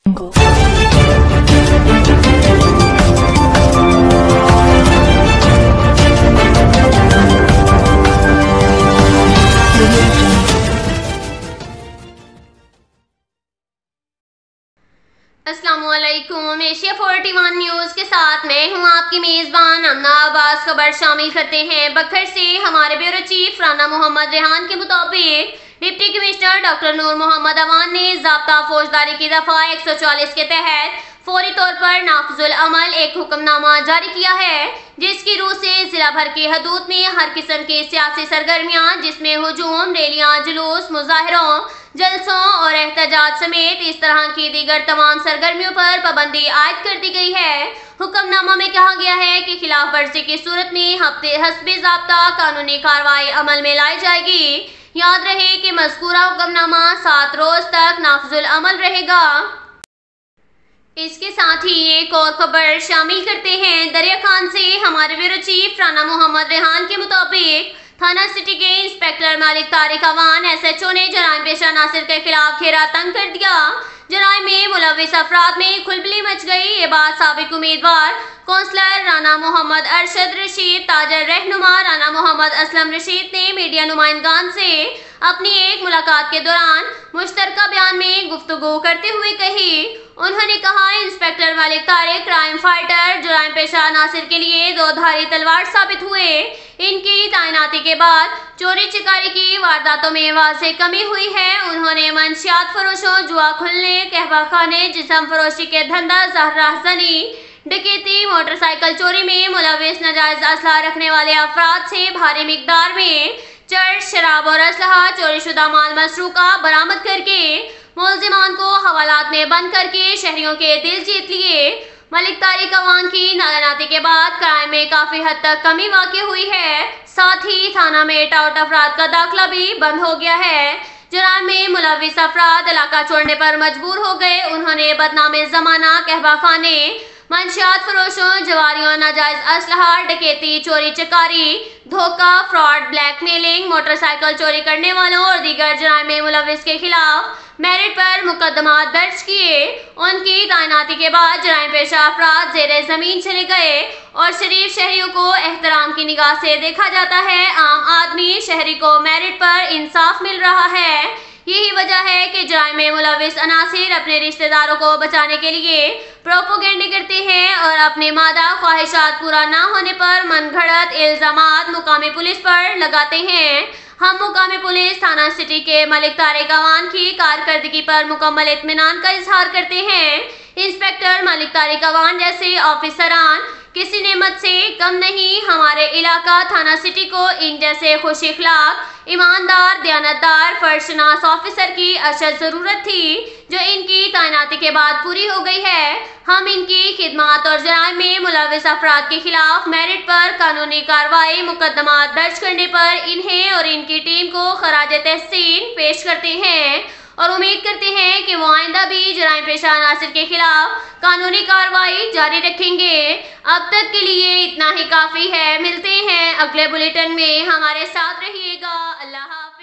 السلام علیکم، Asia 41 news کے ساتھ میں ہوں آپ کی میزبان امنا عباس۔ خبر شامل کرتے ہیں بکھر سے۔ ہمارے بیورو چیف رانا محمد ریحان کے مطابق ڈپٹی کمشنر ڈاکٹر نور محمد اوان نے ضابطہ فوجداری کی دفعہ 144 کے تحت فوری طور پر نافذ العمل ایک حکم نامہ جاری کیا ہے، جس کی روح سے ضلع بھر کی حدود میں ہر قسم کی سیاسی سرگرمیاں جس میں ہجوم، ریلیاں، جلوس، مظاہروں، جلسوں اور احتجاج سمیت اس طرح کی دیگر تمام سرگرمیوں پر پابندی عائد کر دی گئی ہے۔ حکم نامہ میں کہا گیا ہے کہ خلاف ورزی کی صورت میں حسب ضابطہ قانونی کارروائی عمل میں لائی جائے گی۔ یاد رہے کہ مذکورہ حکم نامہ 7 روز تک نافذ العمل رہے گا۔ اس کے ساتھ ہی ایک اور خبر شامل کرتے ہیں دریا خان سے۔ ہمارے بیورو چیف رانا محمد ریحان کے مطابق تھانہ سٹی کے انسپکٹر مالک طارق اوان SHO نے جرائم پیشہ عناصر کے خلاف گھیرا تنگ کر دیا۔ جرائم میں ملوث افراد میں کھلبلی مچ گئی۔ یہ بات سابق امیدوار کونسلر رانا محمد ارشد رشید، تاجر رہنما رانا محمد اسلم رشید نے میڈیا نمائندگان سے اپنی ایک ملاقات کے دوران مشترکہ بیان میں گفتگو کرتے ہوئے کہی۔ انہوں نے کہا انسپکٹر مالک طارق کرائم فائٹر جرائم پیشہ عناصر کے لیے دو دھاری تلوار ثابت ہوئے۔ ان کی تعیناتی کے بعد چوری چکاری کی وارداتوں میں واضح کمی ہوئی ہے۔ انہوں نے منشیات فروشوں، جوا کھلنے، قہوہ خانے، جسم فروشی کے دھندا، زہر رہزنی، ڈکیتی، موٹر سائیکل چوری میں ملوث ناجائز اسلحہ رکھنے والے افراد سے بھاری مقدار میں چرس، شراب اور اسلحہ، چوری شدہ مال مسروقہ برآمد کر کے ملزمان کو حوالات میں بند کر کے شہریوں کے دل جیت لیے۔ ملک طارق اوان کی تعیناتی کے بعد کرائم میں کافی حد تک کمی واقع ہوئی ہے۔ ساتھ ہی تھانہ میں ٹاؤٹ افراد کا داخلہ بھی بند ہو گیا ہے۔ جرائم میں ملوث افراد علاقہ چھوڑنے پر مجبور ہو گئے۔ انہوں نے بدنام زمانہ، قہوہ خانے، منشیات فروشوں، جواریوں، ناجائز اسلحہ، ڈکیتی، چوری چکاری، دھوکہ، fraud, black mailing, motor cycle چوری کرنے والوں اور دیگر جرائم میں ملوث کے خلاف میرٹ پر مقدمات درج کیے۔ ان کی تعیناتی کے بعد جرائم پیشہ افراد زیر زمین چلے گئے اور شریف شہریوں کو احترام کی نگاہ سے دیکھا جاتا ہے۔ عام آدمی شہری کو میرٹ پر انصاف مل رہا ہے۔ یہی وجہ ہے کہ جرائم میں ملوث عناصر اپنے رشتہ داروں کو بچانے کے لیے پروپیگنڈے کرتے ہیں اور اپنے مادہ خواہشات پورا نہ ہونے پر من گھڑت الزامات مقامی پولیس پر لگاتے ہیں۔ ہم مقامی پولیس تھانہ سٹی کے ملک طارق اوان کی کارکردگی پر مکمل اطمینان کا اظہار کرتے ہیں۔ انسپکٹر ملک طارق اوان جیسے آفیسران کسی نعمت سے کم نہیں۔ ہمارے علاقہ تھانہ سٹی کو ان جیسے خوش اخلاق، ایماندار، دیانتدار، فرض آفیسر کی اشد ضرورت تھی، جو ان کی تعیناتی کے بعد پوری ہو گئی ہے۔ ہم ان کی خدمات اور جرائم میں ملوث افراد کے خلاف میرٹ پر قانونی کارروائی مقدمات درج کرنے پر انہیں اور ان کی ٹیم کو خراج تحسین پیش کرتے ہیں اور امید کرتے ہیں کہ وہ آئندہ بھی جرائم پیشہ عناصر کے خلاف قانونی کارروائی جاری رکھیں گے۔ اب تک کے لیے اتنا ہی کافی ہے۔ ملتے ہیں اگلے بلیٹن میں، ہمارے ساتھ رہیے گا۔ اللہ حافظ۔